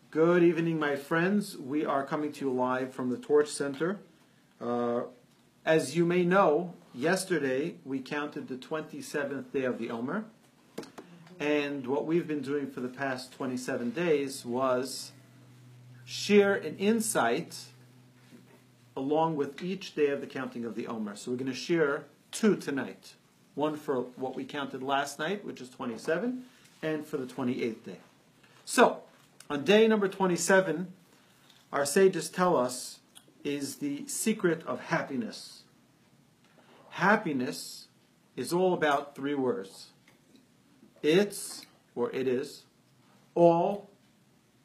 Good evening, my friends. We are coming to you live from the Torch Center. As you may know, yesterday we counted the 27th day of the Omer. And what we've been doing for the past 27 days was share an insight along with each day of the counting of the Omer. So we're going to share two tonight. One for what we counted last night, which is 27, and for the 28th day. So, on day number 27, our sages tell us is the secret of happiness. Happiness is all about three words. It's, or it is, all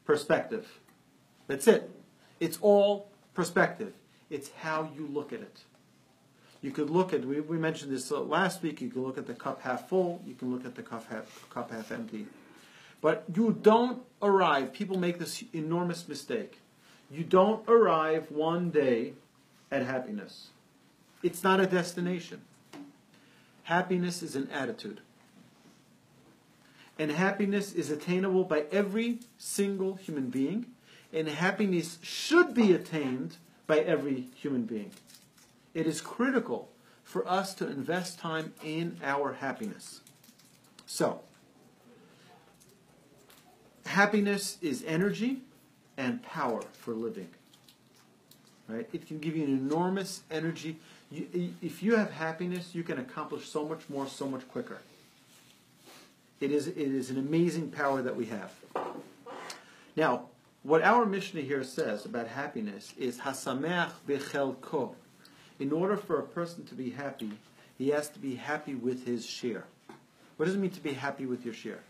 perspective. That's it. It's all perspective. It's how you look at it. You could look at, we mentioned this last week, you can look at the cup half full, you can look at the cup half empty. But you don't arrive, people make this enormous mistake. You don't arrive one day at happiness. It's not a destination. Happiness is an attitude. And happiness is attainable by every single human being. And happiness should be attained by every human being. It is critical for us to invest time in our happiness. So, happiness is energy and power for living. Right? It can give you an enormous energy. If you have happiness, you can accomplish so much more, so much quicker. It is an amazing power that we have. Now, what our Mishnah here says about happiness is hasameach bechelko. In order for a person to be happy, he has to be happy with his share. What does it mean to be happy with your share?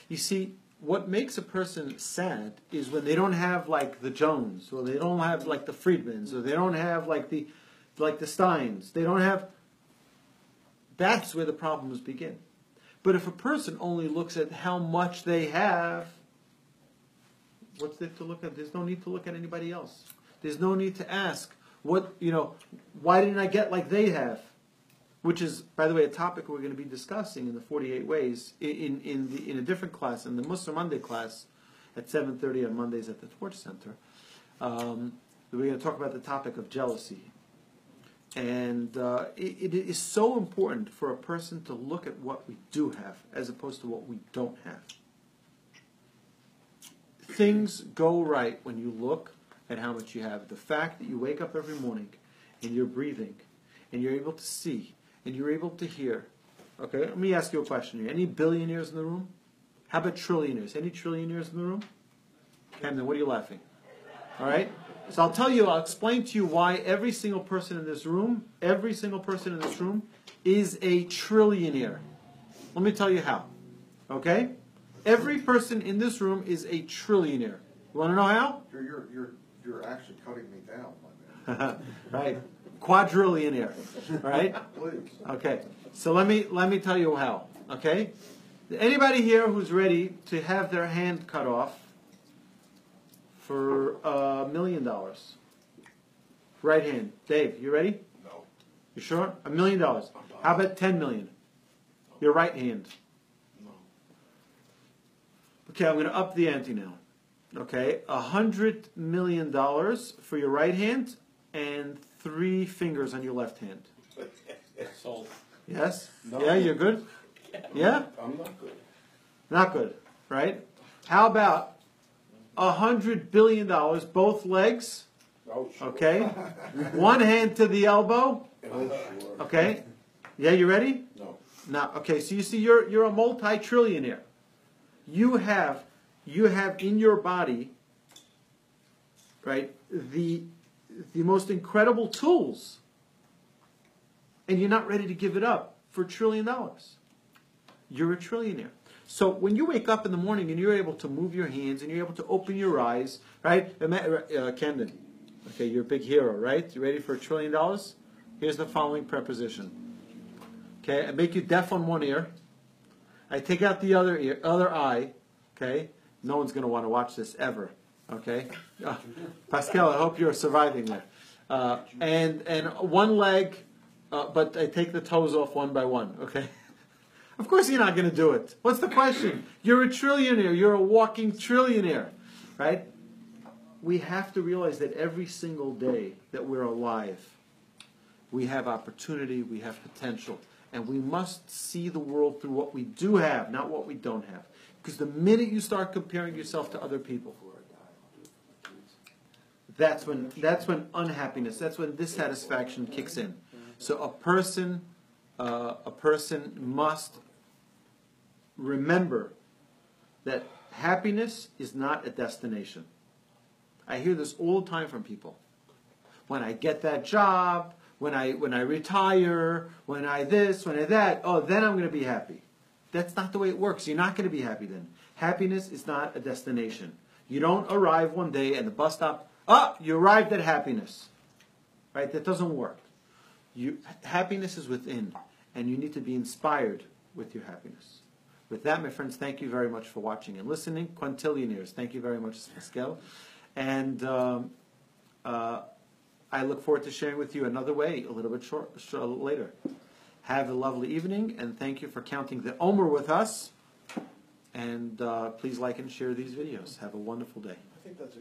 You see, what makes a person sad is when they don't have like the Jones, or they don't have like the Friedmans, or they don't have like the Steins. They don't have. That's where the problems begin. But if a person only looks at how much they have, what's there to look at? There's no need to look at anybody else. There's no need to ask, why didn't I get like they have? Which is, by the way, a topic we're going to be discussing in the 48 ways in a different class, in the Muslim Monday class at 7:30 on Mondays at the Torch Center. We're going to talk about the topic of jealousy. And it is so important for a person to look at what we do have as opposed to what we don't have. Things go right when you look at how much you have. The fact that you wake up every morning and you're breathing and you're able to see and you're able to hear. Okay, let me ask you a question here. Any billionaires in the room? How about trillionaires? Any trillionaires in the room? Camden, what are you laughing? All right? So I'll explain to you why every single person in this room is a trillionaire. Let me tell you how. Okay? Every person in this room is a trillionaire. You want to know how? You're actually cutting me down, my man. Right. Quadrillionaire. Right? Please. Okay. So let me tell you how. Okay? Anybody here who's ready to have their hand cut off for $1 million? Right hand. Dave, you ready? No. You sure? $1 million. How about 10 million? Your right hand. No. Okay, I'm going to up the ante now. Okay, $100 million for your right hand and 3 fingers on your left hand. Sold. Yes? No. Yeah, you're good? Yeah? I'm not good. Not good, right? How about $100 billion, both legs? Oh, sure. Okay. One hand to the elbow. Oh, sure. Okay. Yeah, you ready? No. No. Okay, so you see you're a multi-trillionaire. You have in your body, right, the most incredible tools. And you're not ready to give it up for $1 trillion. You're a trillionaire. So when you wake up in the morning and you're able to move your hands and you're able to open your eyes, right? Camden, okay, you're a big hero, right? You ready for $1 trillion? Here's the following preposition. Okay, I make you deaf on one ear. I take out the other eye. Okay, no one's going to want to watch this ever. Okay, Pascal, I hope you're surviving there. And one leg, but I take the toes off one by one. Okay. Of course you're not going to do it. What's the question? You're a trillionaire. You're a walking trillionaire. right? We have to realize that every single day that we're alive, we have opportunity, we have potential, and we must see the world through what we do have, not what we don't have. Because the minute you start comparing yourself to other people, that's when unhappiness, that's when dissatisfaction kicks in. So a person must remember that happiness is not a destination. I hear this all the time from people. When I get that job, when I retire, when I this, when I that, oh, then I'm going to be happy. That's not the way it works. You're not going to be happy then. Happiness is not a destination. You don't arrive one day at the bus stop, you arrived at happiness. Right? That doesn't work. Happiness is within, and you need to be inspired with your happiness. With that, my friends, thank you very much for watching and listening. Quintillionaires, thank you very much, Pascal. And I look forward to sharing with you another way a little bit later. Have a lovely evening, and thank you for counting the Omer with us. And please like and share these videos. Have a wonderful day. I think that's